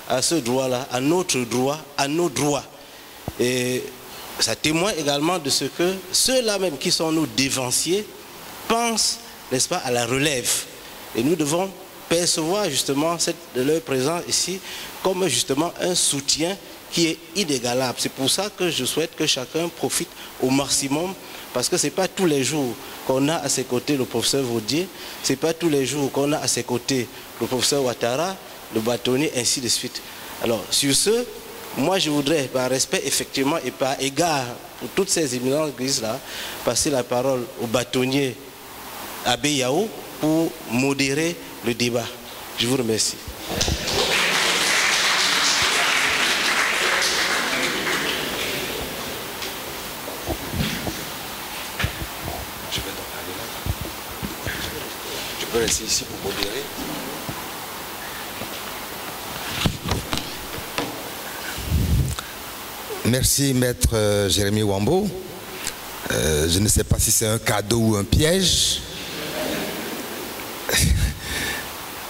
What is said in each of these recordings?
à ce droit-là, à notre droit, à nos droits. Et ça témoigne également de ce que ceux-là même qui sont nos dévanciers pensent, n'est-ce pas, à la relève. Et nous devons percevoir justement leur présence ici comme justement un soutien qui est inégalable. C'est pour ça que je souhaite que chacun profite au maximum, parce que ce n'est pas tous les jours qu'on a à ses côtés le professeur Vaudier, ce n'est pas tous les jours qu'on a à ses côtés le professeur Ouattara, le bâtonnier, ainsi de suite. Alors, sur ce, moi je voudrais, par respect effectivement et par égard pour toutes ces éminentes églises-là, passer la parole au bâtonnier Abbé Yao pour modérer le débat. Je vous remercie. Je vais donc aller là. Je peux rester ici pour modérer. Merci, maître Jérémy Wambo. Je ne sais pas si c'est un cadeau ou un piège.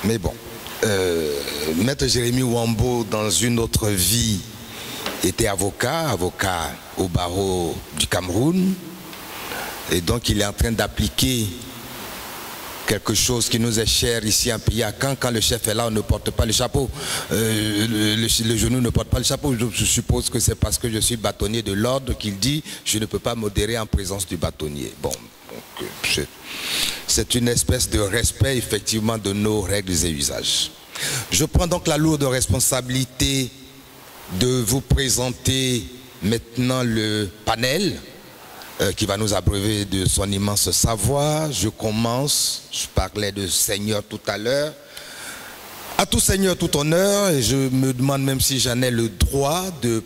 Mais bon, maître Jérémy Wambo, dans une autre vie, était avocat au barreau du Cameroun. Et donc, il est en train d'appliquer quelque chose qui nous est cher ici en pays à Caen. Quand le chef est là, on ne porte pas le chapeau. Le genou ne porte pas le chapeau. Je suppose que c'est parce que je suis bâtonnier de l'ordre qu'il dit je ne peux pas modérer en présence du bâtonnier. Bon, c'est une espèce de respect effectivement de nos règles et usages. Je prends donc la lourde responsabilité de vous présenter maintenant le panel qui va nous abreuver de son immense savoir. Je commence, je parlais de Seigneur tout à l'heure. À tout Seigneur, tout honneur, et je me demande même si j'en ai le droit de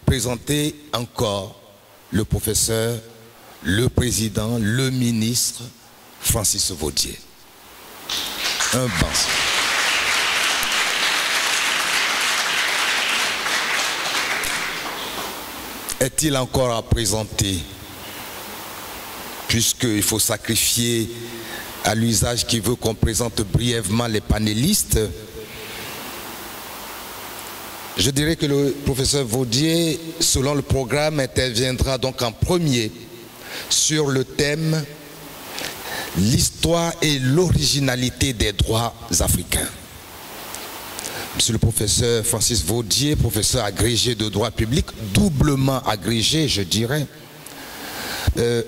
présenter encore le professeur, le président, le ministre, Francis Vaudier. Un banc. Est-il encore à présenter? Puisqu'il faut sacrifier à l'usage qui veut qu'on présente brièvement les panélistes, je dirais que le professeur Vaudier, selon le programme, interviendra donc en premier sur le thème « L'histoire et l'originalité des droits africains ». Monsieur le professeur Francis Vaudier, professeur agrégé de droit public, doublement agrégé, je dirais.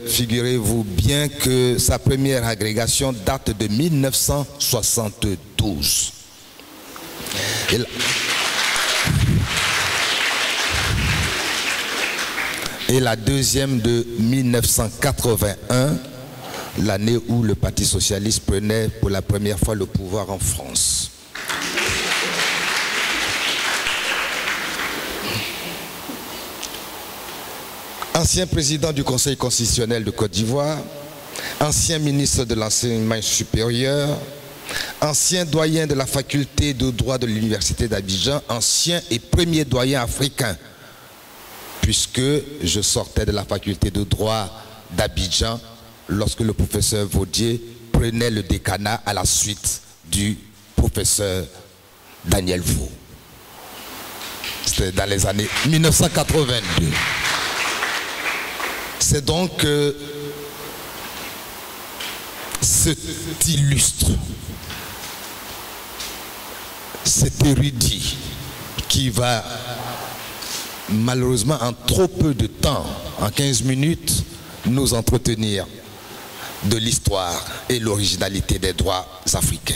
Figurez-vous bien que sa première agrégation date de 1972. Et la deuxième de 1981, l'année où le Parti socialiste prenait pour la première fois le pouvoir en France. Ancien président du Conseil constitutionnel de Côte d'Ivoire, ancien ministre de l'enseignement supérieur, ancien doyen de la faculté de droit de l'université d'Abidjan, ancien et premier doyen africain, puisque je sortais de la faculté de droit d'Abidjan lorsque le professeur Vaudier prenait le décanat à la suite du professeur Daniel Vaux. C'était dans les années 1982. C'est donc cet illustre, cet érudit qui va malheureusement en trop peu de temps, en 15 minutes, nous entretenir de l'histoire et l'originalité des droits africains.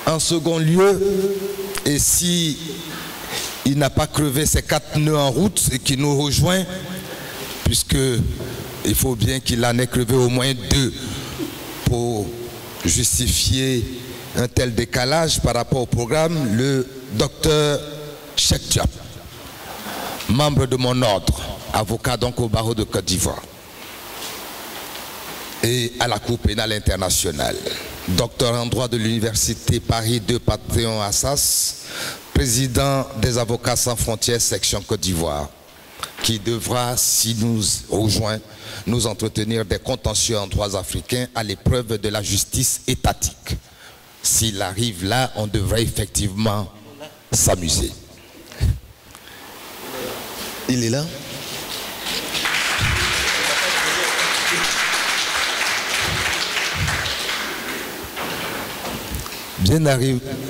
En second lieu, et si il n'a pas crevé ses 4 nœuds en route et qui nous rejoint, puisque il faut bien qu'il en ait crevé au moins 2 pour justifier un tel décalage par rapport au programme, le docteur Cheikh Diop, membre de mon ordre, avocat donc au barreau de Côte d'Ivoire et à la Cour pénale internationale, docteur en droit de l'université Paris 2 Panthéon-Assas, président des avocats sans frontières section Côte d'Ivoire, qui devra, s'il nous rejoint, nous entretenir des contentieux en droits africains à l'épreuve de la justice étatique. s'il arrive là, on devrait effectivement s'amuser. Il est là?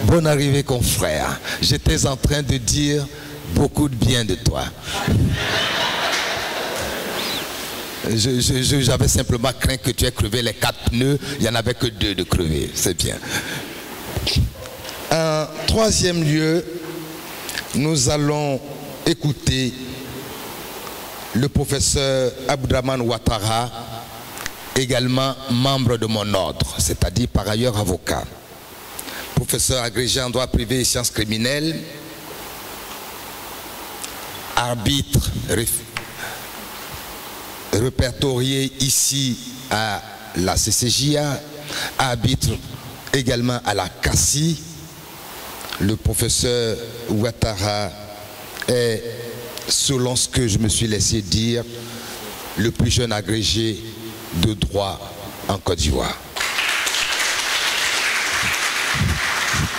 Bonne arrivée, confrère. J'étais en train de dire beaucoup de bien de toi. J'avais simplement craint que tu aies crevé les 4 pneus. Il n'y en avait que 2 de crevés. C'est bien. En troisième lieu, nous allons écouter le professeur Abdraman Ouattara, également membre de mon ordre, c'est-à-dire par ailleurs avocat. Professeur agrégé en droit privé et sciences criminelles, arbitre répertorié ici à la CCJA, arbitre également à la CACI. Le professeur Ouattara est, selon ce que je me suis laissé dire, le plus jeune agrégé de droit en Côte d'Ivoire.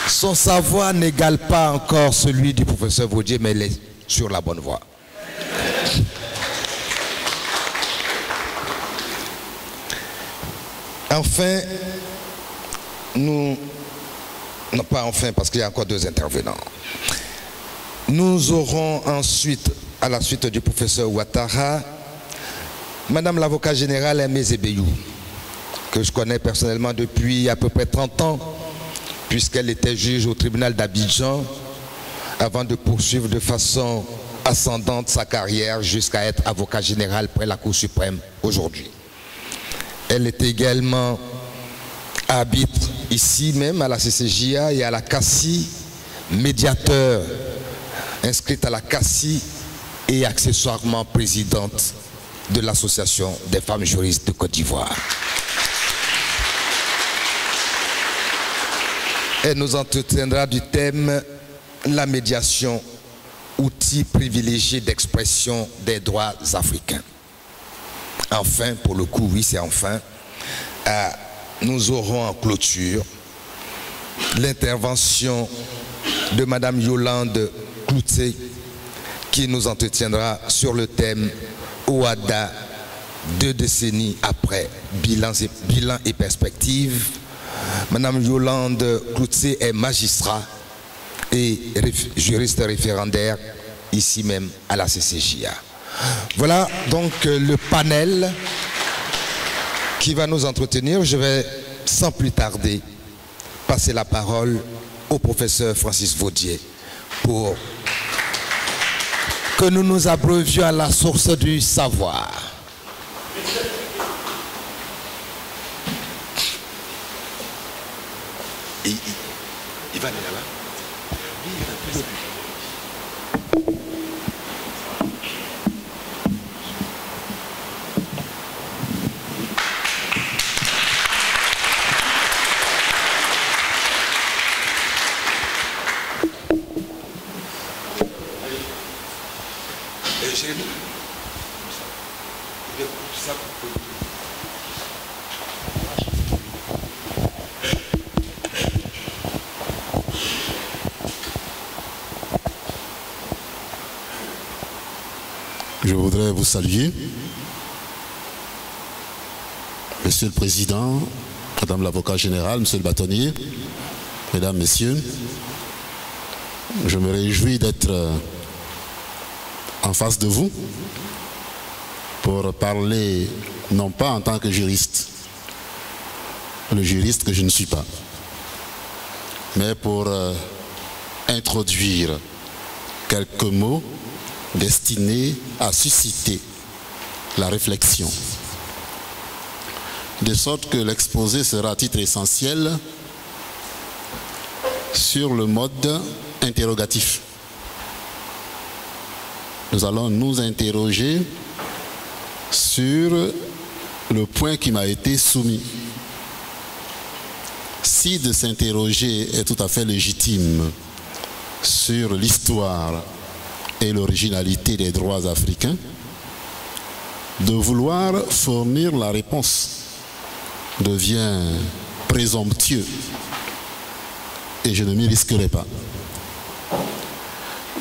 Son savoir n'égale pas encore celui du professeur Vaudier, mais il est sur la bonne voie. Enfin, non pas enfin, parce qu'il y a encore 2 intervenants. Nous aurons ensuite, à la suite du professeur Ouattara, Madame l'avocat générale Aimé Zébéyou, que je connais personnellement depuis à peu près 30 ans, puisqu'elle était juge au tribunal d'Abidjan, avant de poursuivre de façon ascendante sa carrière jusqu'à être avocat général près la Cour suprême aujourd'hui. Elle est également arbitre ici même à la CCJA et à la CACI, médiateur inscrite à la CACI et accessoirement présidente de l'Association des femmes juristes de Côte d'Ivoire. Elle nous entretiendra du thème « La médiation, outil privilégié d'expression des droits africains ». Enfin, pour le coup, oui, c'est enfin, nous aurons en clôture l'intervention de Madame Yolande Clouté, qui nous entretiendra sur le thème « OADA, 2 décennies après, bilan et perspectives ». Madame Yolande Clouté est magistrat et juriste référendaire ici même à la CCJA. Voilà donc le panel qui va nous entretenir. Je vais sans plus tarder passer la parole au professeur Francis Vaudier pour que nous nous abreuvions à la source du savoir. Il va aller là-bas. Je voudrais vous saluer, Monsieur le Président, Madame l'avocat général, Monsieur le bâtonnier, Mesdames, Messieurs. Je me réjouis d'être en face de vous pour parler, non pas en tant que juriste, le juriste que je ne suis pas, mais pour introduire quelques mots destinés à susciter la réflexion. De sorte que l'exposé sera à titre essentiel sur le mode interrogatif. Nous allons nous interroger sur le point qui m'a été soumis. Si de s'interroger est tout à fait légitime sur l'histoire et l'originalité des droits africains, de vouloir fournir la réponse devient présomptueux et je ne m'y risquerai pas.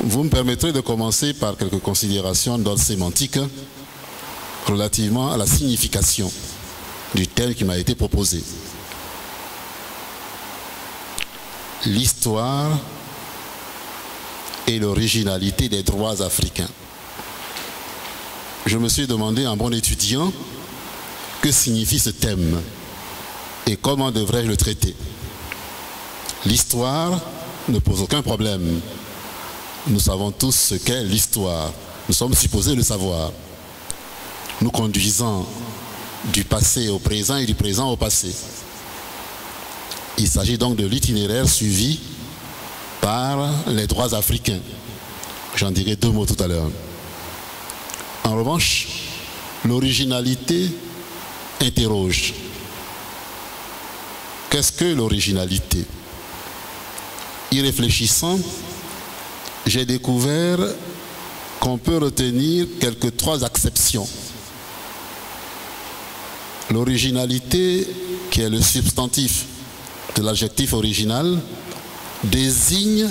Vous me permettrez de commencer par quelques considérations d'ordre sémantique relativement à la signification du thème qui m'a été proposé. L'histoire et l'originalité des droits africains. Je me suis demandé en bon étudiant que signifie ce thème et comment devrais-je le traiter. L'histoire ne pose aucun problème. Nous savons tous ce qu'est l'histoire. Nous sommes supposés le savoir. Nous conduisons du passé au présent et du présent au passé. Il s'agit donc de l'itinéraire suivi par les droits africains. J'en dirai 2 mots tout à l'heure. En revanche, l'originalité interroge. Qu'est-ce que l'originalité? Y réfléchissant, j'ai découvert qu'on peut retenir quelques 3 acceptions. L'originalité, qui est le substantif de l'adjectif original, désigne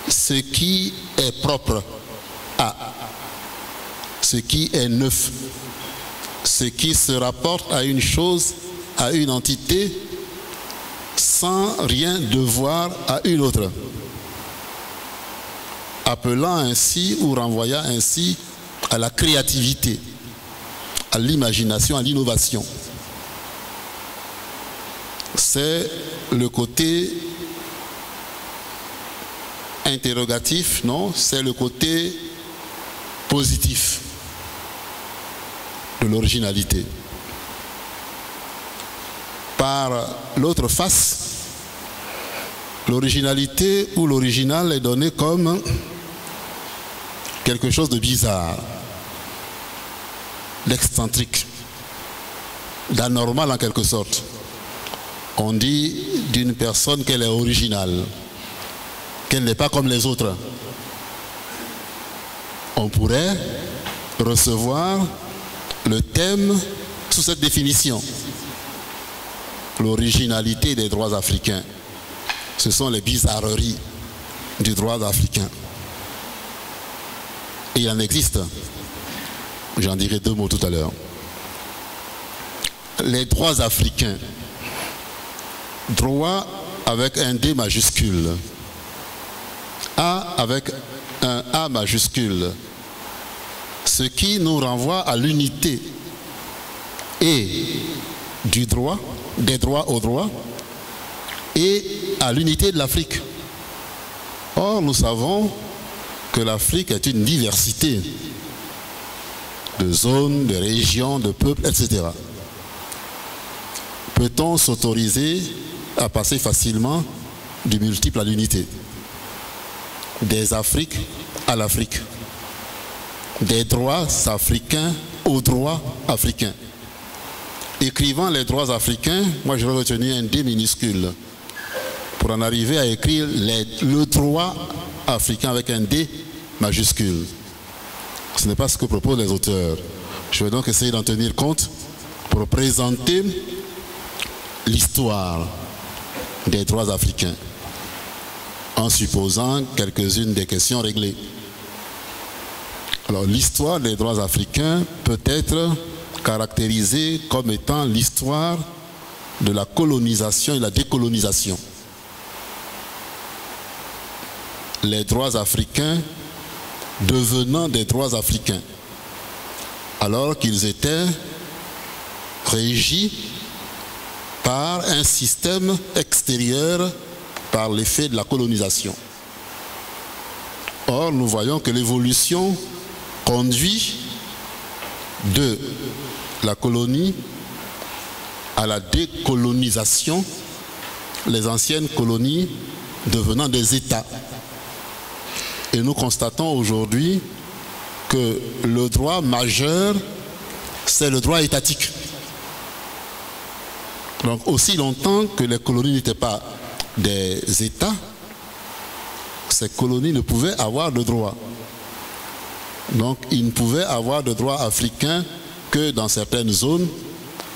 ce qui est propre à, ce qui est neuf, ce qui se rapporte à une chose, à une entité, sans rien devoir à une autre, appelant ainsi ou renvoyant ainsi à la créativité, à l'imagination, à l'innovation. C'est le côté interrogatif, non, c'est le côté positif de l'originalité. Par l'autre face, l'originalité ou l'original est donné comme quelque chose de bizarre, d'excentrique, d'anormal en quelque sorte. On dit d'une personne qu'elle est originale, qu'elle n'est pas comme les autres. On pourrait recevoir le thème sous cette définition. L'originalité des droits africains. Ce sont les bizarreries du droit africain. Et il en existe. J'en dirai 2 mots tout à l'heure. Les droits africains. Droit avec un D majuscule. A avec un A majuscule. Ce qui nous renvoie à l'unité et du droit, des droits au droit, et à l'unité de l'Afrique. Or, nous savons que l'Afrique est une diversité de zones, de régions, de peuples, etc. Peut-on s'autoriser à passer facilement du multiple à l'unité? Des Afriques à l'Afrique. Des droits africains aux droits africains. Écrivant les droits africains, moi je vais retenir un D minuscule pour en arriver à écrire le droit africain avec un D majuscule. Ce n'est pas ce que proposent les auteurs. Je vais donc essayer d'en tenir compte pour présenter l'histoire des droits africains en supposant quelques-unes des questions réglées. Alors l'histoire des droits africains peut être caractérisée comme étant l'histoire de la colonisation et la décolonisation. Les droits africains devenant des droits africains, alors qu'ils étaient régis par un système extérieur par l'effet de la colonisation. Or, nous voyons que l'évolution conduit de la colonie à la décolonisation, les anciennes colonies devenant des États. Et nous constatons aujourd'hui que le droit majeur, c'est le droit étatique. Donc aussi longtemps que les colonies n'étaient pas des États, ces colonies ne pouvaient avoir de droit. Donc ils ne pouvaient avoir de droit africain que dans certaines zones,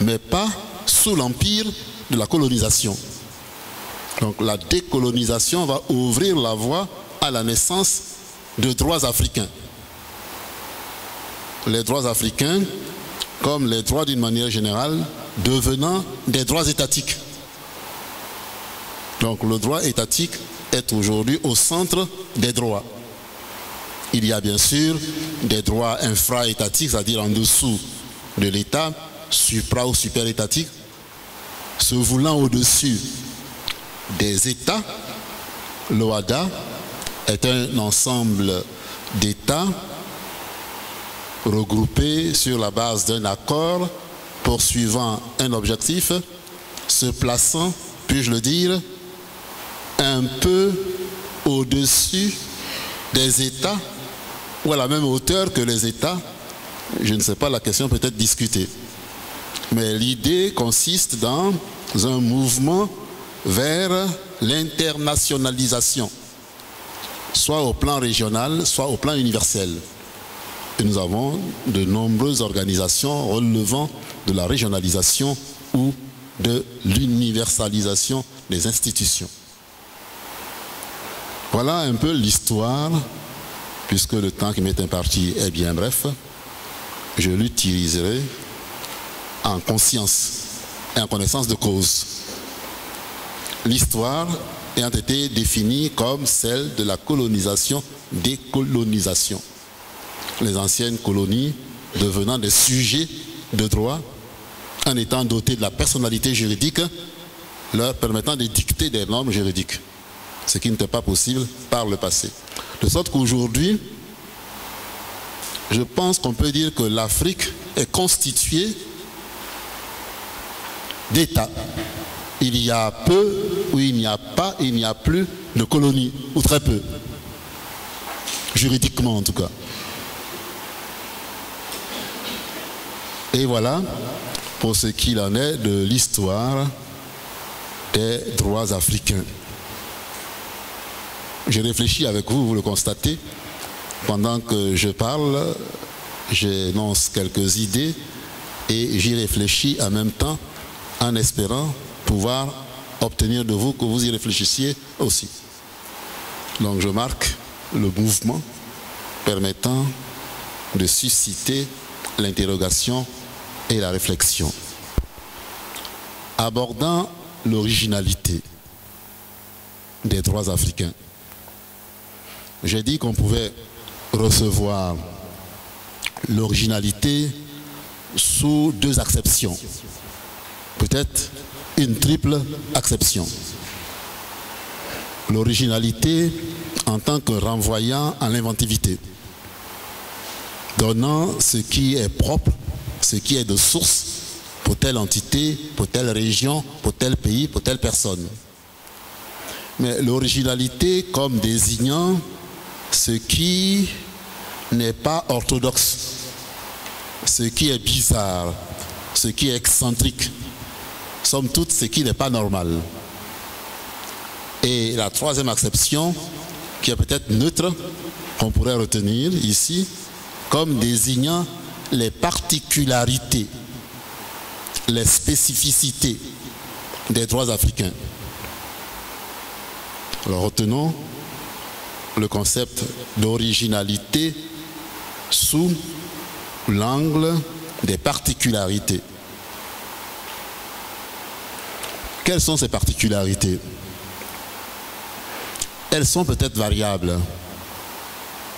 mais pas sous l'empire de la colonisation. Donc la décolonisation va ouvrir la voie à la naissance de droits africains. Les droits africains, comme les droits d'une manière générale, devenant des droits étatiques. Donc le droit étatique est aujourd'hui au centre des droits. Il y a bien sûr des droits infra-étatiques, c'est-à-dire en dessous de l'État, supra- ou super-étatiques, se voulant au-dessus des États. L'OHADA est un ensemble d'États regroupés sur la base d'un accord poursuivant un objectif, se plaçant, puis-je le dire, un peu au-dessus des États ou à la même hauteur que les États. Je ne sais pas, la question peut être discutée. Mais l'idée consiste dans un mouvement vers l'internationalisation, soit au plan régional, soit au plan universel. Et nous avons de nombreuses organisations relevant de la régionalisation ou de l'universalisation des institutions. Voilà un peu l'histoire, puisque le temps qui m'est imparti est bien bref. Je l'utiliserai en conscience et en connaissance de cause. L'histoire ayant été définie comme celle de la colonisation-décolonisation. Les anciennes colonies devenant des sujets de droit en étant dotées de la personnalité juridique leur permettant de dicter des normes juridiques, ce qui n'était pas possible par le passé. De sorte qu'aujourd'hui, je pense qu'on peut dire que l'Afrique est constituée d'États. Il y a peu, ou il n'y a pas, il n'y a plus de colonies, ou très peu, juridiquement en tout cas. Et voilà pour ce qu'il en est de l'histoire des droits africains. J'ai réfléchi avec vous, vous le constatez. Pendant que je parle, j'énonce quelques idées et j'y réfléchis en même temps en espérant pouvoir obtenir de vous que vous y réfléchissiez aussi. Donc je marque le mouvement permettant de susciter l'interrogation et la réflexion. Abordant l'originalité des droits africains, j'ai dit qu'on pouvait recevoir l'originalité sous deux acceptions, peut-être une triple acception. L'originalité en tant que renvoyant à l'inventivité, donnant ce qui est propre, ce qui est de source pour telle entité, pour telle région, pour tel pays, pour telle personne. Mais l'originalité comme désignant ce qui n'est pas orthodoxe, ce qui est bizarre, ce qui est excentrique, somme toute ce qui n'est pas normal. Et la troisième acception, qui est peut-être neutre, qu'on pourrait retenir ici, comme désignant les particularités, les spécificités des droits africains. Alors retenons le concept d'originalité sous l'angle des particularités. Quelles sont ces particularités? Elles sont peut-être variables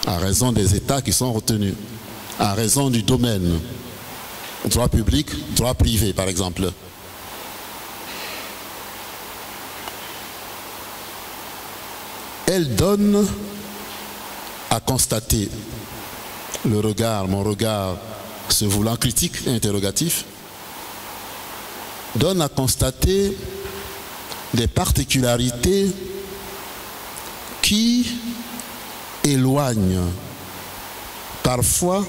à raison des États qui sont retenus, à raison du domaine, droit public, droit privé par exemple. Elles donnent à constater le regard, mon regard se voulant critique et interrogatif, donne à constater des particularités qui éloignent parfois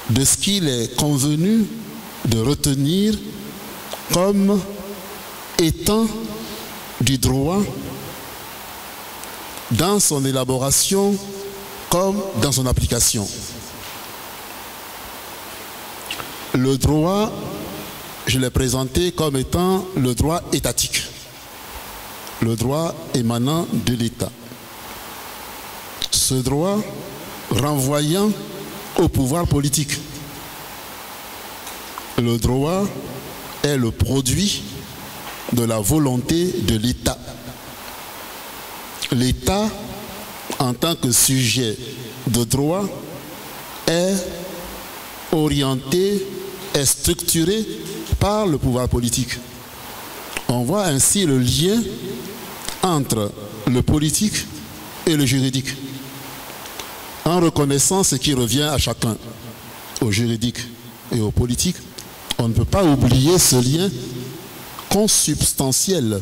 de ce qu'il est convenu de retenir comme étant du droit dans son élaboration comme dans son application. Le droit, je l'ai présenté comme étant le droit étatique. le droit émanant de l'État. Ce droit renvoyant au pouvoir politique. Le droit est le produit de la volonté de l'État. L'État, en tant que sujet de droit, est orienté, est structuré par le pouvoir politique. On voit ainsi le lien entre le politique et le juridique, en reconnaissant ce qui revient à chacun, au juridique et au politique. On ne peut pas oublier ce lien consubstantiel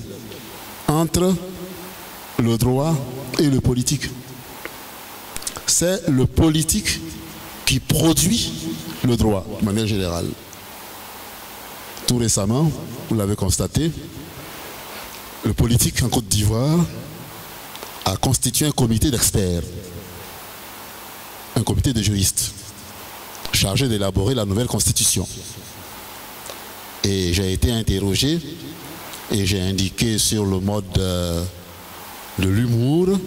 entre le droit et le politique. C'est le politique qui produit le droit, de manière générale. Tout récemment, vous l'avez constaté, le politique en Côte d'Ivoire a constitué un comité d'experts, un comité de juristes, chargé d'élaborer la nouvelle constitution. Et j'ai été interrogé et j'ai indiqué sur le mode de l'humour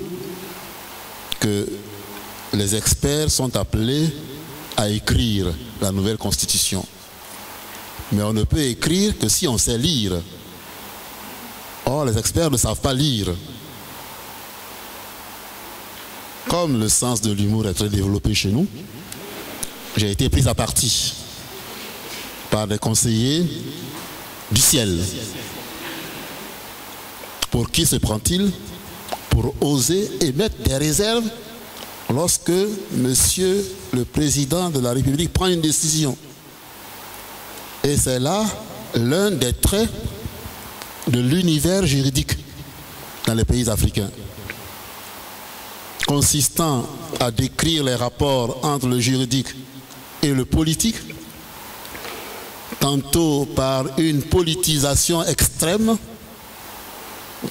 que les experts sont appelés à écrire la nouvelle constitution. Mais on ne peut écrire que si on sait lire. Or, les experts ne savent pas lire. Comme le sens de l'humour est très développé chez nous, j'ai été pris à partie par des conseillers du ciel. Pour qui se prend-il? Pour oser émettre des réserves lorsque Monsieur le Président de la République prend une décision. Et c'est là l'un des traits de l'univers juridique dans les pays africains, consistant à décrire les rapports entre le juridique et le politique, tantôt par une politisation extrême,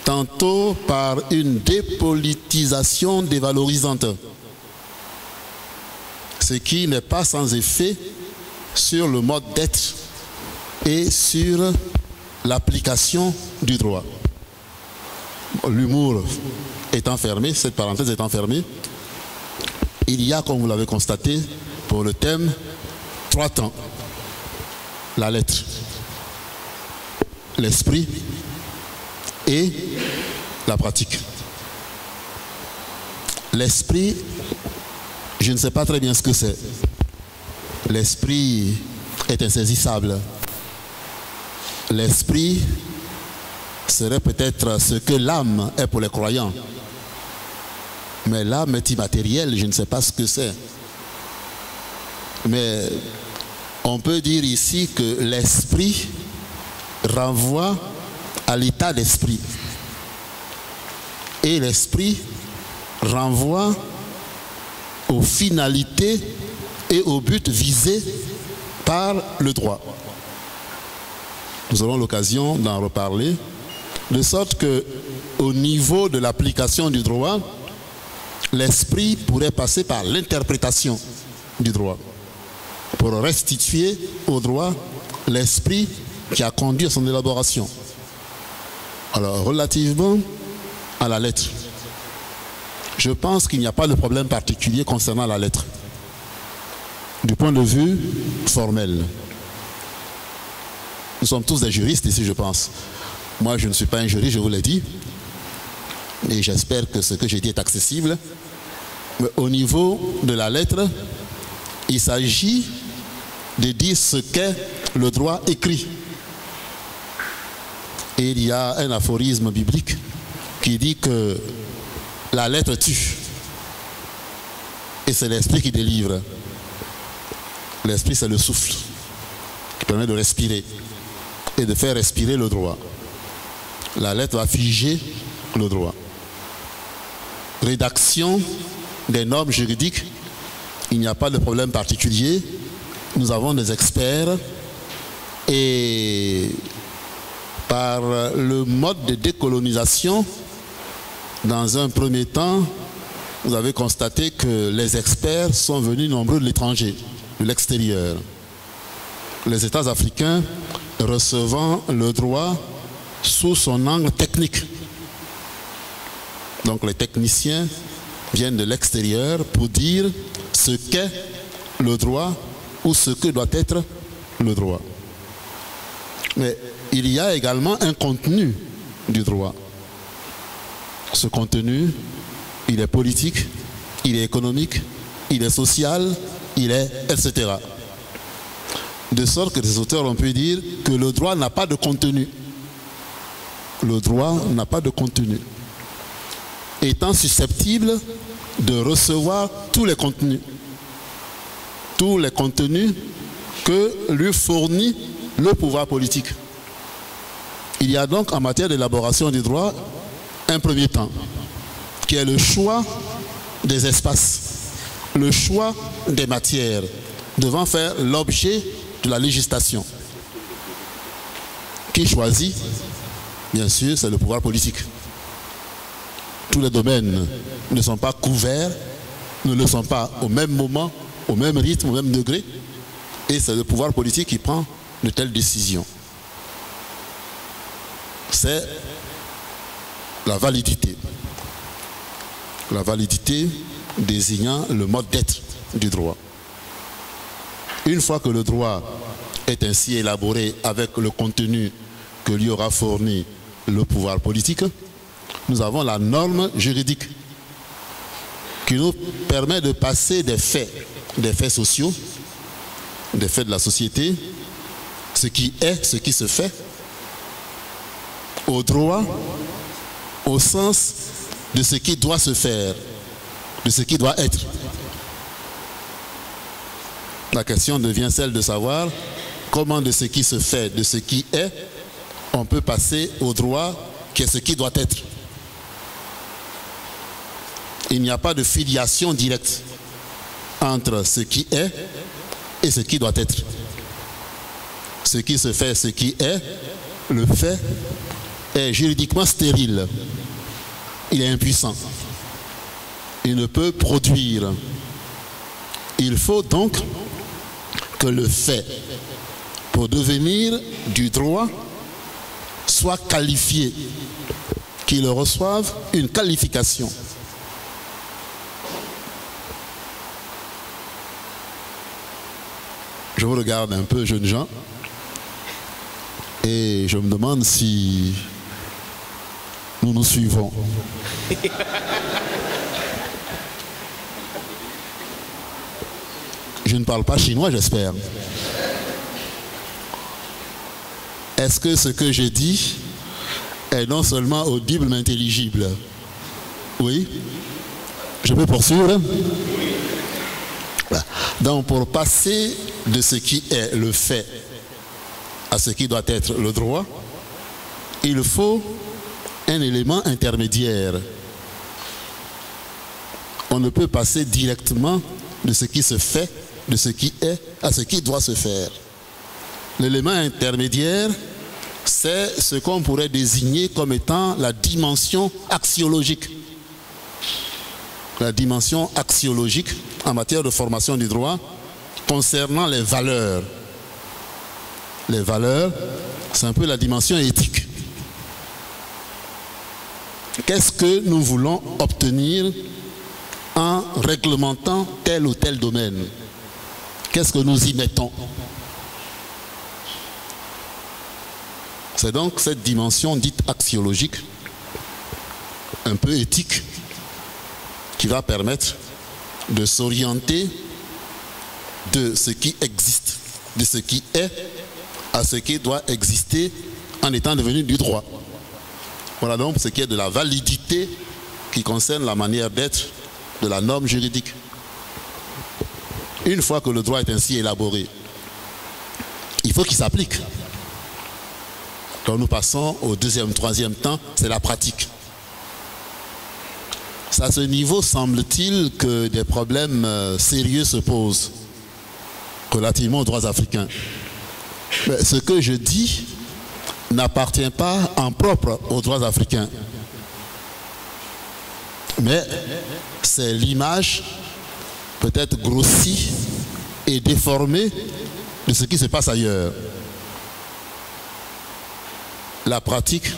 tantôt par une dépolitisation dévalorisante, ce qui n'est pas sans effet sur le mode d'être et sur l'application du droit. L'humour étant fermé, cette parenthèse étant fermée, il y a, comme vous l'avez constaté, pour le thème, 3 temps. La lettre, l'esprit et la pratique. L'esprit, je ne sais pas très bien ce que c'est. L'esprit est insaisissable. L'esprit serait peut-être ce que l'âme est pour les croyants. Mais l'âme est immatérielle, je ne sais pas ce que c'est. Mais on peut dire ici que l'esprit renvoie à l'état d'esprit. Et l'esprit renvoie aux finalités et aux buts visés par le droit. Nous aurons l'occasion d'en reparler, de sorte que, au niveau de l'application du droit, l'esprit pourrait passer par l'interprétation du droit, pour restituer au droit l'esprit qui a conduit à son élaboration. Alors, relativement à la lettre, je pense qu'il n'y a pas de problème particulier concernant la lettre, du point de vue formel. Nous sommes tous des juristes ici, je pense. Moi, je ne suis pas un juriste, je vous l'ai dit. Et j'espère que ce que j'ai dit est accessible. Mais au niveau de la lettre, il s'agit de dire ce qu'est le droit écrit. Et il y a un aphorisme biblique qui dit que la lettre tue. Et c'est l'esprit qui délivre. L'esprit, c'est le souffle qui permet de respirer et de faire respirer le droit. La lettre va figer le droit. Rédaction des normes juridiques, il n'y a pas de problème particulier. Nous avons des experts et par le mode de décolonisation, dans un premier temps, vous avez constaté que les experts sont venus nombreux de l'étranger, de l'extérieur. Les États africains recevant le droit sous son angle technique, Donc les techniciens viennent de l'extérieur pour dire ce qu'est le droit ou ce que doit être le droit. Mais il y a également un contenu du droit. Ce contenu, il est politique, il est économique, il est social, il est etc. De sorte que les auteurs ont pu dire que le droit n'a pas de contenu. Le droit n'a pas de contenu. Étant susceptible de recevoir tous les contenus que lui fournit le pouvoir politique. Il y a donc en matière d'élaboration du droit un premier temps, qui est le choix des espaces, le choix des matières devant faire l'objet de la législation. Qui choisit? Bien sûr, c'est le pouvoir politique. Tous les domaines ne sont pas couverts, ne le sont pas au même moment, au même rythme, au même degré, et c'est le pouvoir politique qui prend de telles décisions. C'est la validité. La validité désignant le mode d'être du droit. Une fois que le droit est ainsi élaboré avec le contenu que lui aura fourni le pouvoir politique, nous avons la norme juridique qui nous permet de passer des faits sociaux, des faits de la société, ce qui est, ce qui se fait, au droit, au sens de ce qui doit se faire, de ce qui doit être. La question devient celle de savoir comment de ce qui se fait, de ce qui est, on peut passer au droit qui est ce qui doit être. Il n'y a pas de filiation directe entre ce qui est et ce qui doit être. Ce qui se fait, ce qui est, le fait est juridiquement stérile. Il est impuissant. Il ne peut produire. Il faut donc que le fait, pour devenir du droit, soit qualifié, qu'il reçoive une qualification. Je vous regarde un peu, jeunes gens, et je me demande si nous nous suivons. Je ne parle pas chinois, j'espère. Est-ce que ce que je dis est non seulement audible mais intelligible? Oui? Je peux poursuivre? Donc pour passer de ce qui est le fait à ce qui doit être le droit, il faut un élément intermédiaire. On ne peut passer directement de ce qui se fait, de ce qui est, à ce qui doit se faire. L'élément intermédiaire, c'est ce qu'on pourrait désigner comme étant la dimension axiologique. La dimension axiologique en matière de formation du droit concernant les valeurs. Les valeurs, c'est un peu la dimension éthique. Qu'est-ce que nous voulons obtenir en réglementant tel ou tel domaine? Qu'est-ce que nous y mettons? C'est donc cette dimension dite axiologique, un peu éthique, qui va permettre de s'orienter de ce qui existe, de ce qui est, à ce qui doit exister en étant devenu du droit. Voilà donc ce qui est de la validité qui concerne la manière d'être de la norme juridique. Une fois que le droit est ainsi élaboré, il faut qu'il s'applique. Quand nous passons au deuxième, troisième temps, c'est la pratique. C'est à ce niveau, semble-t-il, que des problèmes sérieux se posent relativement aux droits africains. Mais ce que je dis n'appartient pas en propre aux droits africains. Mais c'est l'image peut-être grossie et déformée de ce qui se passe ailleurs. La pratique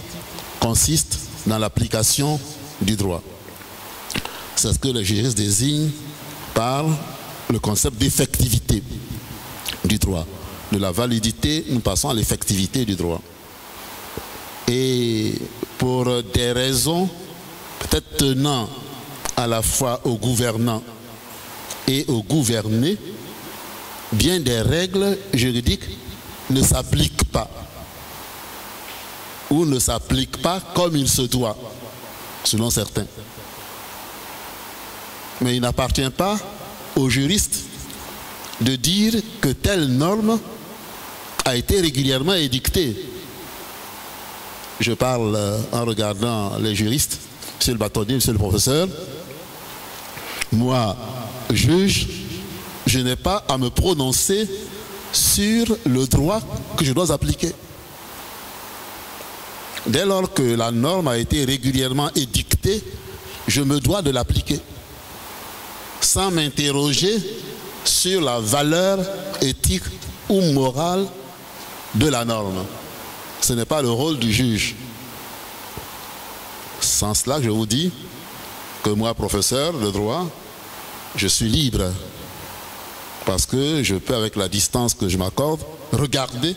consiste dans l'application du droit. C'est ce que les juristes désignent par le concept d'effectivité du droit. De la validité, nous passons à l'effectivité du droit. Et pour des raisons peut-être tenant à la fois aux gouvernants et aux gouvernés, bien des règles juridiques ne s'appliquent pas ou ne s'appliquent pas comme il se doit, selon certains. Mais il n'appartient pas aux juristes de dire que telle norme a été régulièrement édictée. Je parle en regardant les juristes, monsieur le bâtonnier, monsieur le professeur. Moi, juge, je n'ai pas à me prononcer sur le droit que je dois appliquer. Dès lors que la norme a été régulièrement édictée, je me dois de l'appliquer, sans m'interroger sur la valeur éthique ou morale de la norme. Ce n'est pas le rôle du juge. Sans cela, je vous dis que moi, professeur de droit, je suis libre. Parce que je peux, avec la distance que je m'accorde, regarder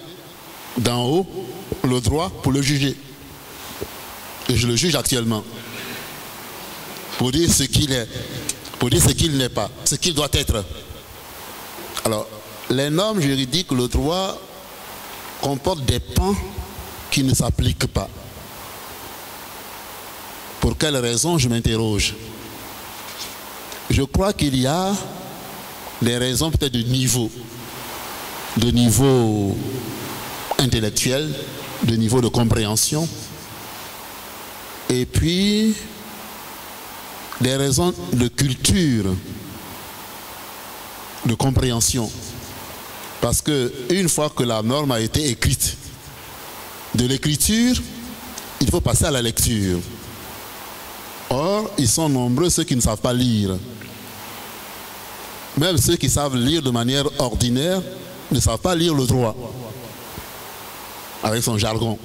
d'en haut le droit pour le juger. Et je le juge actuellement. Pour dire ce qu'il est, pour dire ce qu'il n'est pas, ce qu'il doit être. Alors, les normes juridiques, le droit comporte des pans qui ne s'appliquent pas. Pour quelles raisons, je m'interroge. Je crois qu'il y a des raisons peut-être de niveau intellectuel, de niveau de compréhension, et puis des raisons de culture, de compréhension. Parce que une fois que la norme a été écrite, de l'écriture, il faut passer à la lecture. Or, ils sont nombreux ceux qui ne savent pas lire. Même ceux qui savent lire de manière ordinaire ne savent pas lire le droit avec son jargon.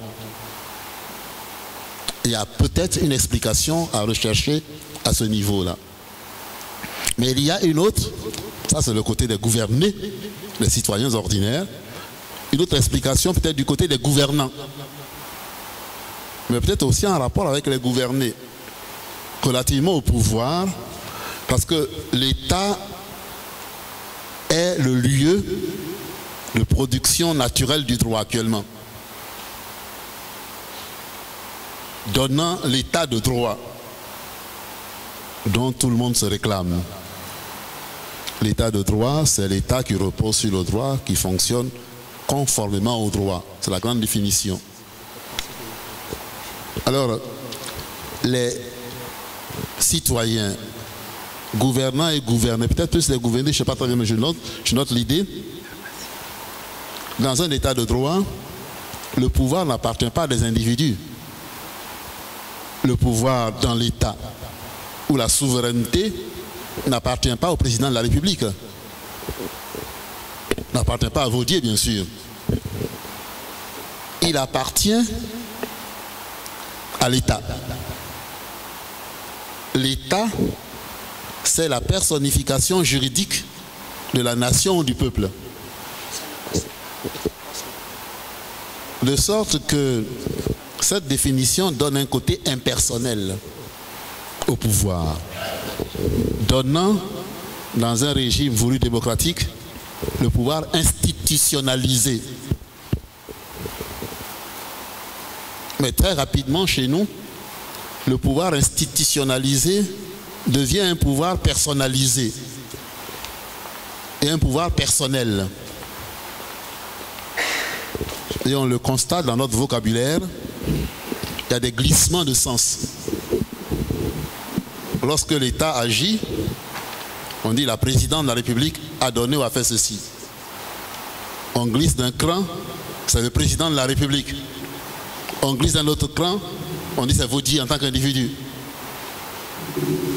Il y a peut-être une explication à rechercher à ce niveau-là. Mais il y a une autre, ça c'est le côté des gouvernés, les citoyens ordinaires, une autre explication peut-être du côté des gouvernants, mais peut-être aussi en rapport avec les gouvernés, relativement au pouvoir, parce que l'État est le lieu de production naturelle du droit actuellement, donnant l'état de droit dont tout le monde se réclame. L'état de droit, c'est l'état qui repose sur le droit, qui fonctionne conformément au droit. C'est la grande définition. Alors, les citoyens, gouvernants et gouvernés, peut-être plus les gouvernés, je ne sais pas très bien, mais je note l'idée. Dans un état de droit, le pouvoir n'appartient pas à des individus. Le pouvoir dans l'État ou la souveraineté n'appartient pas au président de la République. N'appartient pas à Vaudier, bien sûr. Il appartient à l'État. L'État, c'est la personnification juridique de la nation ou du peuple. De sorte que cette définition donne un côté impersonnel au pouvoir, donnant, dans un régime voulu démocratique, le pouvoir institutionnalisé. Mais très rapidement, chez nous, le pouvoir institutionnalisé devient un pouvoir personnalisé et un pouvoir personnel. Et on le constate dans notre vocabulaire, il y a des glissements de sens. Lorsque l'État agit, on dit la présidente de la République a donné ou a fait ceci. On glisse d'un cran, c'est le président de la République. On glisse d'un autre cran, on dit c'est Vaudier en tant qu'individu.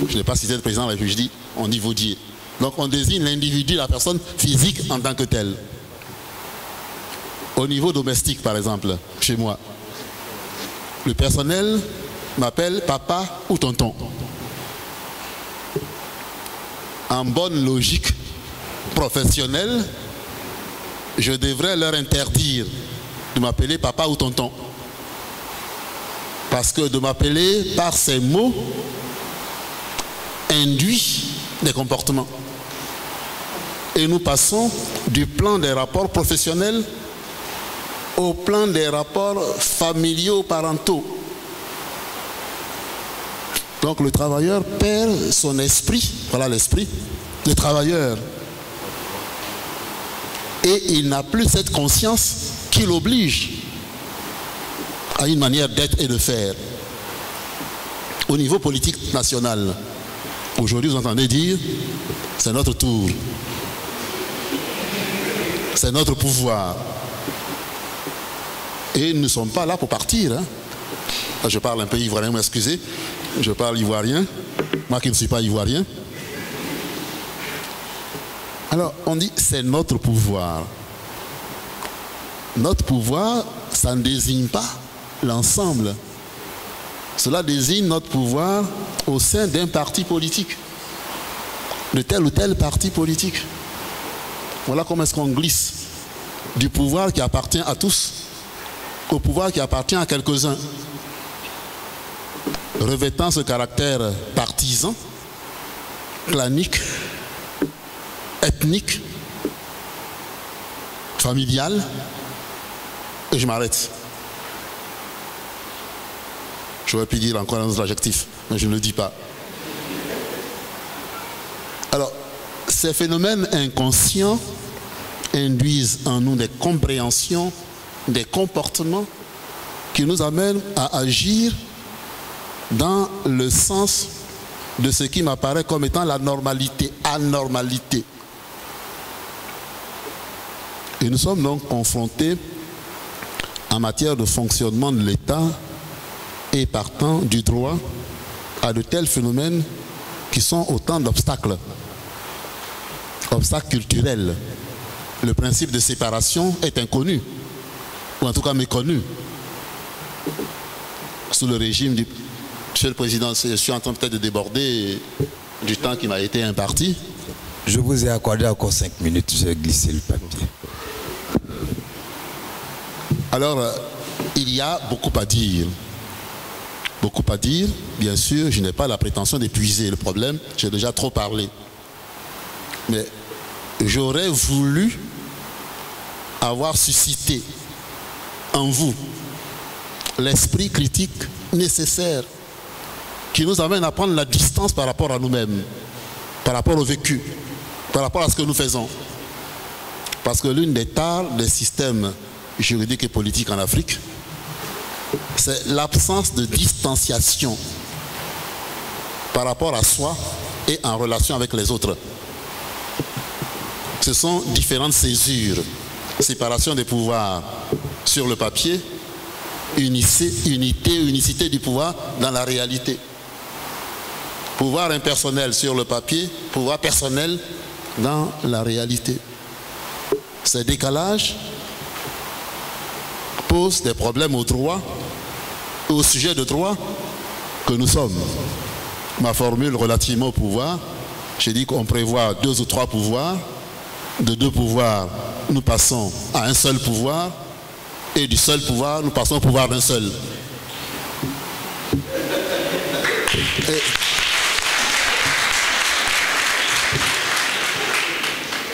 Je n'ai pas cité le président de la République, je dis on dit Vaudier. Donc on désigne l'individu, la personne physique en tant que telle. Au niveau domestique, par exemple, chez moi, le personnel m'appelle papa ou tonton. en bonne logique professionnelle, je devrais leur interdire de m'appeler papa ou tonton. Parce que de m'appeler par ces mots induit des comportements. Et nous passons du plan des rapports professionnels au plan des rapports familiaux, parentaux. Donc le travailleur perd son esprit, voilà l'esprit, le travailleur. Et il n'a plus cette conscience qui l'oblige à une manière d'être et de faire. Au niveau politique national, aujourd'hui vous entendez dire, c'est notre tour. C'est notre pouvoir. Et nous ne sommes pas là pour partir. Hein. Je parle un peu ivoirien, m'excusez. Je parle ivoirien. Moi qui ne suis pas ivoirien. Alors, on dit c'est notre pouvoir. Notre pouvoir, ça ne désigne pas l'ensemble. Cela désigne notre pouvoir au sein d'un parti politique. De tel ou tel parti politique. Voilà comment est-ce qu'on glisse du pouvoir qui appartient à tous au pouvoir qui appartient à quelques-uns, revêtant ce caractère partisan, clanique, ethnique, familial, et je m'arrête. J'aurais pu dire encore un autre adjectif, mais je ne le dis pas. Alors, ces phénomènes inconscients induisent en nous des compréhensions, des comportements qui nous amènent à agir dans le sens de ce qui m'apparaît comme étant la normalité, anormalité. Et nous sommes donc confrontés en matière de fonctionnement de l'État et partant du droit à de tels phénomènes qui sont autant d'obstacles. Obstacles culturels. Le principe de séparation est inconnu, ou en tout cas méconnu. Sous le régime du... Monsieur le Président, je suis en train peut-être de déborder du temps qui m'a été imparti. Je vous ai accordé encore 5 minutes, j'ai glissé le papier. Alors, il y a beaucoup à dire. Beaucoup à dire, bien sûr, je n'ai pas la prétention d'épuiser le problème, j'ai déjà trop parlé. Mais j'aurais voulu avoir suscité en vous l'esprit critique nécessaire qui nous amène à prendre la distance par rapport à nous-mêmes, par rapport au vécu, par rapport à ce que nous faisons. Parce que l'une des tares des systèmes juridiques et politiques en Afrique, c'est l'absence de distanciation par rapport à soi et en relation avec les autres. Ce sont différentes césures, séparation des pouvoirs sur le papier, unicité du pouvoir dans la réalité. Pouvoir impersonnel sur le papier, pouvoir personnel dans la réalité. Ces décalages posent des problèmes au droit et au sujet de droit que nous sommes. Ma formule relativement au pouvoir, j'ai dit qu'on prévoit 2 ou 3 pouvoirs. De 2 pouvoirs, nous passons à un seul pouvoir, et du seul pouvoir, nous passons au pouvoir d'un seul. Et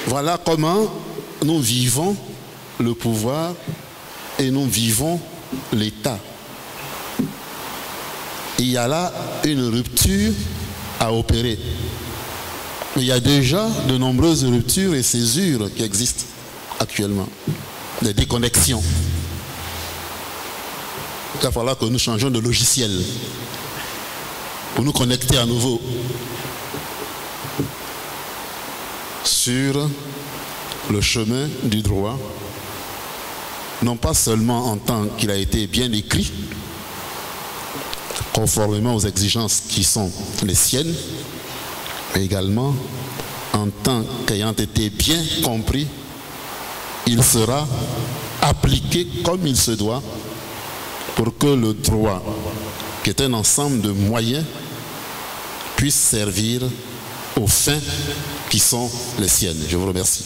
voilà comment nous vivons le pouvoir et nous vivons l'État. Il y a là une rupture à opérer. Il y a déjà de nombreuses ruptures et césures qui existent actuellement. Des déconnexions. Il va falloir que nous changions de logiciel pour nous connecter à nouveau sur le chemin du droit, non pas seulement en tant qu'il a été bien écrit, conformément aux exigences qui sont les siennes, mais également en tant qu'ayant été bien compris, il sera appliqué comme il se doit pour que le droit, qui est un ensemble de moyens, puisse servir aux fins qui sont les siennes. Je vous remercie.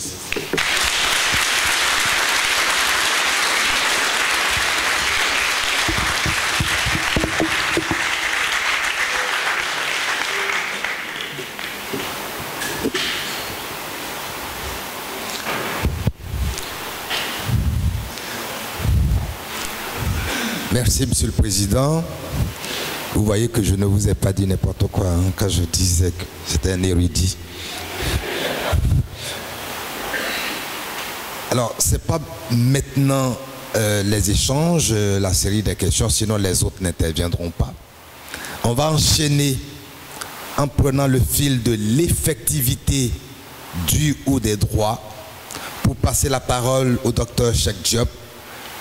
Merci, Monsieur le Président. Vous voyez que je ne vous ai pas dit n'importe quoi quand je disais que c'était un érudit. Alors, ce n'est pas maintenant les échanges, la série des questions, sinon les autres n'interviendront pas. On va enchaîner en prenant le fil de l'effectivité du ou des droits pour passer la parole au docteur Cheikh Diop,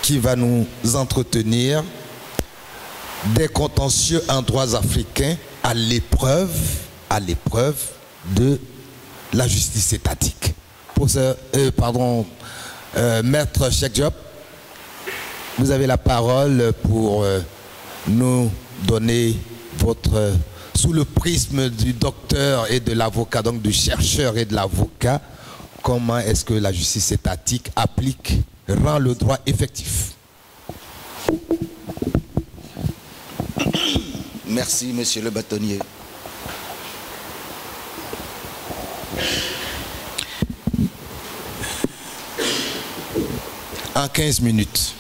qui va nous entretenir des contentieux en droits africains à l'épreuve de la justice étatique. Pour ce, Maître Cheikh Diop, vous avez la parole pour nous donner votre, sous le prisme du docteur et de l'avocat, donc du chercheur et de l'avocat, comment est-ce que la justice étatique rend le droit effectif. Merci, monsieur le bâtonnier. En 15 minutes.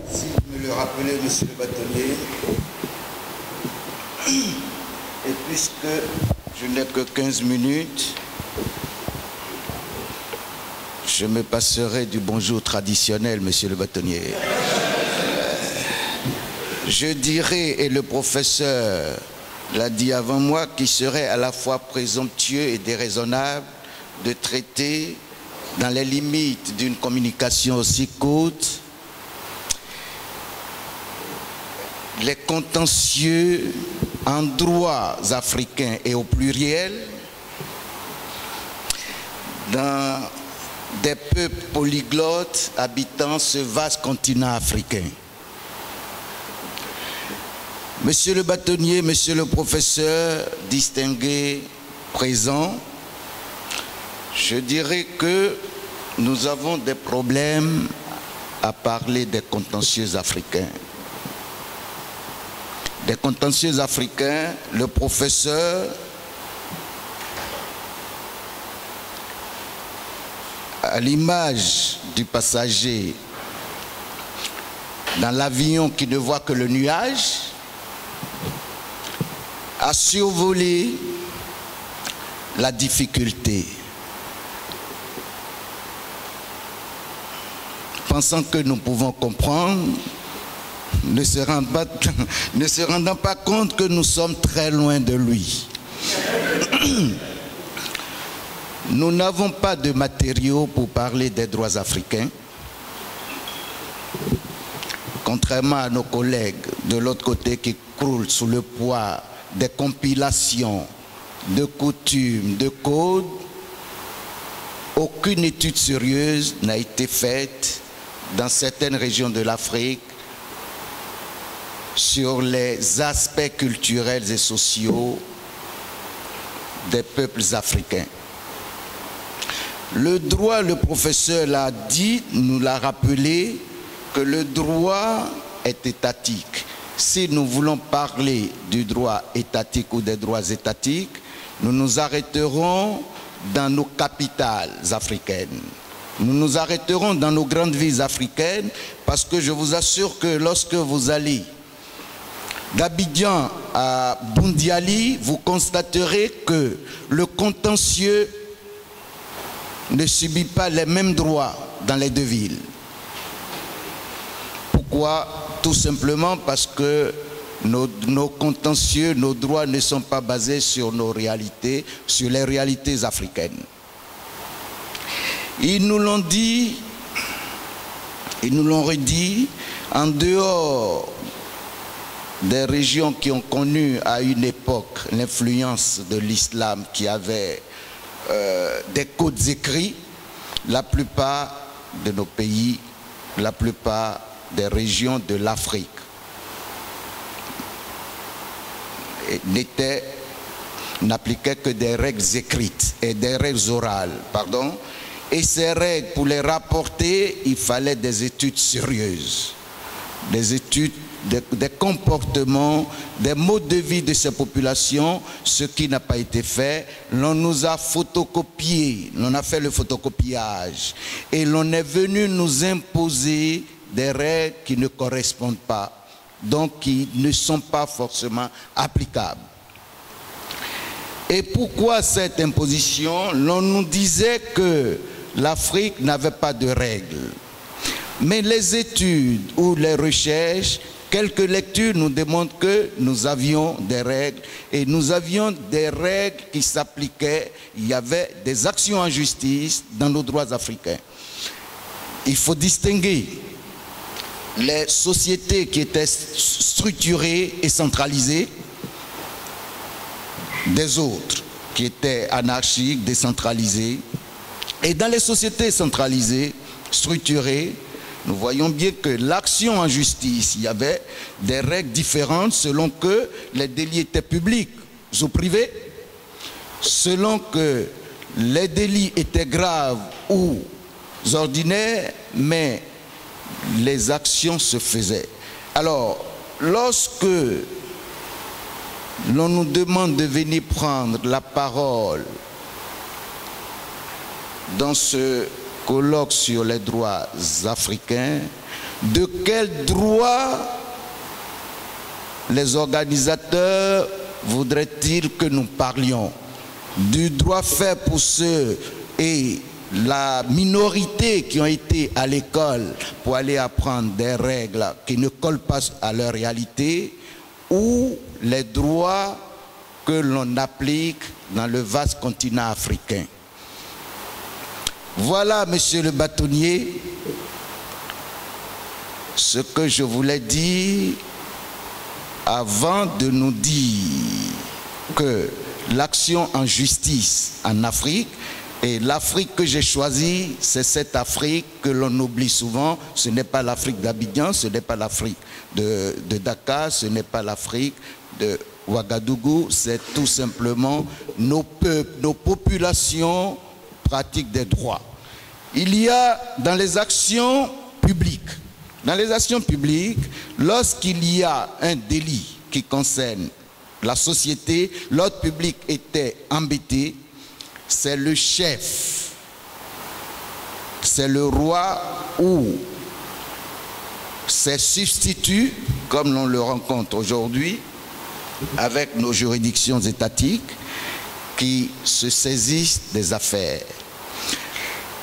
Si vous me le rappelez, monsieur le bâtonnier, et puisque je n'ai que 15 minutes, je me passerai du bonjour traditionnel, monsieur le bâtonnier. Je dirais, et le professeur l'a dit avant moi, qu'il serait à la fois présomptueux et déraisonnable de traiter, dans les limites d'une communication aussi courte, les contentieux en droits africains et au pluriel, dans des peuples polyglottes habitant ce vaste continent africain. Monsieur le bâtonnier, monsieur le professeur, distingué, présent, je dirais que nous avons des problèmes à parler des contentieux africains. Des contentieux africains, le professeur à l'image du passager dans l'avion qui ne voit que le nuage, a survolé la difficulté, pensant que nous pouvons comprendre, ne se rendant pas compte que nous sommes très loin de lui. Nous n'avons pas de matériaux pour parler des droits africains, contrairement à nos collègues de l'autre côté qui croulent sous le poids des compilations de coutumes, de codes. Aucune étude sérieuse n'a été faite dans certaines régions de l'Afrique sur les aspects culturels et sociaux des peuples africains. Le droit, le professeur l'a dit, nous l'a rappelé, que le droit est étatique. Si nous voulons parler du droit étatique ou des droits étatiques, nous nous arrêterons dans nos capitales africaines. Nous nous arrêterons dans nos grandes villes africaines parce que je vous assure que lorsque vous allez d'Abidjan à Bundiali, vous constaterez que le contentieux ne subit pas les mêmes droits dans les deux villes. Pourquoi? Tout simplement parce que nos contentieux, nos droits ne sont pas basés sur nos réalités, sur les réalités africaines. Ils nous l'ont dit, ils nous l'ont redit, en dehors des régions qui ont connu à une époque l'influence de l'islam qui avait des codes écrits, la plupart de nos pays, la plupart des régions de l'Afrique n'appliquait que des règles écrites et des règles orales, pardon. Et ces règles, pour les rapporter, il fallait des études sérieuses, des études, des comportements, des modes de vie de ces populations, ce qui n'a pas été fait. L'on nous a photocopié, l'on a fait le photocopiage, et l'on est venu nous imposer des règles qui ne correspondent pas, donc qui ne sont pas forcément applicables. Et pourquoi cette imposition? L'on nous disait que l'Afrique n'avait pas de règles. Mais les études ou les recherches, quelques lectures nous démontrent que nous avions des règles, et nous avions des règles qui s'appliquaient. Il y avait des actions en justice dans nos droits africains. Il faut distinguer les sociétés qui étaient structurées et centralisées des autres qui étaient anarchiques, décentralisées. Et dans les sociétés centralisées, structurées, nous voyons bien que l'action en justice, il y avait des règles différentes selon que les délits étaient publics ou privés, selon que les délits étaient graves ou ordinaires, mais les actions se faisaient. Alors, lorsque l'on nous demande de venir prendre la parole dans ce colloque sur les droits africains, de quel droit les organisateurs voudraient-ils que nous parlions? Du droit fait pour ceux et la minorité qui ont été à l'école pour aller apprendre des règles qui ne collent pas à leur réalité, ou les droits que l'on applique dans le vaste continent africain? Voilà, monsieur le bâtonnier, ce que je voulais dire avant de nous dire que l'action en justice en Afrique, et l'Afrique que j'ai choisie, c'est cette Afrique que l'on oublie souvent. Ce n'est pas l'Afrique d'Abidjan, ce n'est pas l'Afrique de Dakar, ce n'est pas l'Afrique de Ouagadougou, c'est tout simplement nos peuples, nos populations pratiquent des droits. Il y a dans les actions publiques, lorsqu'il y a un délit qui concerne la société, l'ordre public était embêté, c'est le chef, c'est le roi ou ses substituts, comme l'on le rencontre aujourd'hui avec nos juridictions étatiques, qui se saisissent des affaires.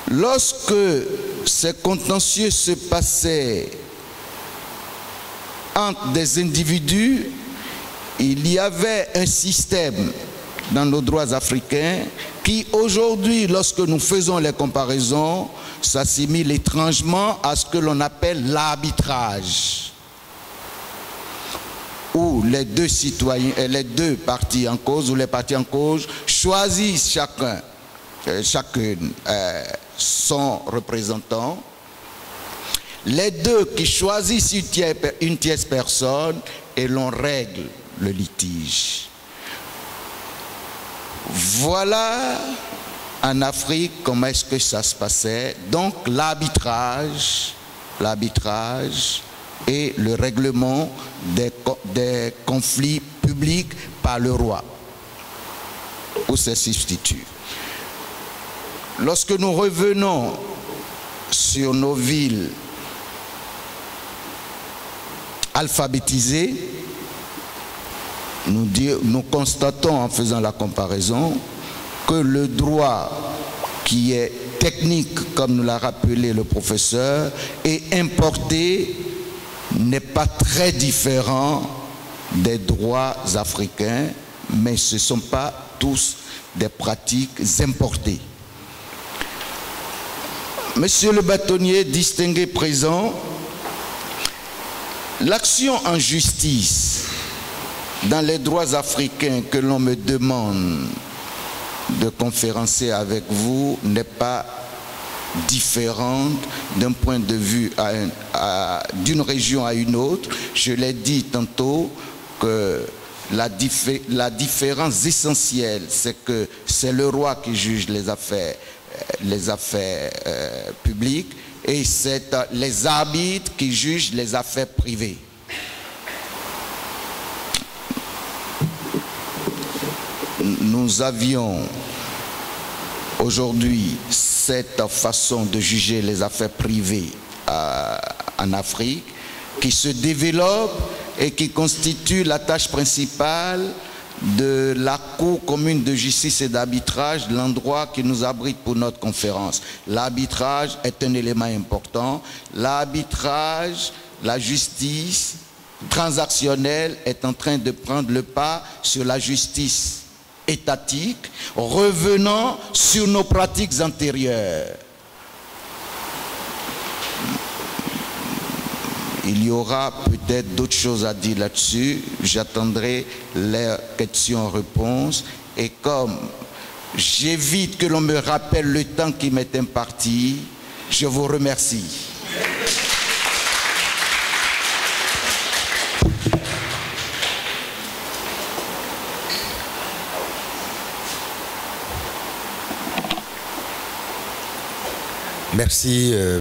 Lorsque ces contentieux se passaient entre des individus, il y avait un système dans nos droits africains qui aujourd'hui, lorsque nous faisons les comparaisons, s'assimile étrangement à ce que l'on appelle l'arbitrage, où les deux citoyens, les deux parties en cause ou les parties en cause choisissent chacune son représentant. Les deux qui choisissent une tierce personne et l'on règle le litige. Voilà en Afrique comment est-ce que ça se passait. Donc l'arbitrage et le règlement des conflits publics par le roi ou ses substituts. Lorsque nous revenons sur nos villes alphabétisées, nous constatons en faisant la comparaison que le droit qui est technique, comme nous l'a rappelé le professeur, et importé n'est pas très différent des droits africains, mais ce ne sont pas tous des pratiques importées. Monsieur le bâtonnier distingué présent, l'action en justice dans les droits africains que l'on me demande de conférencer avec vous n'est pas différente d'un point de vue d'une région à une autre. Je l'ai dit tantôt que la différence essentielle, c'est que c'est le roi qui juge les affaires publiques et c'est les arbitres qui jugent les affaires privées. Nous avions aujourd'hui cette façon de juger les affaires privées en Afrique qui se développe et qui constitue la tâche principale de la Cour commune de justice et d'arbitrage, l'endroit qui nous abrite pour notre conférence. L'arbitrage est un élément important. L'arbitrage, la justice transactionnelle est en train de prendre le pas sur la justice étatique, revenant sur nos pratiques antérieures. Il y aura peut-être d'autres choses à dire là-dessus. J'attendrai les questions-réponses. Et comme j'évite que l'on me rappelle le temps qui m'est imparti, je vous remercie. Merci.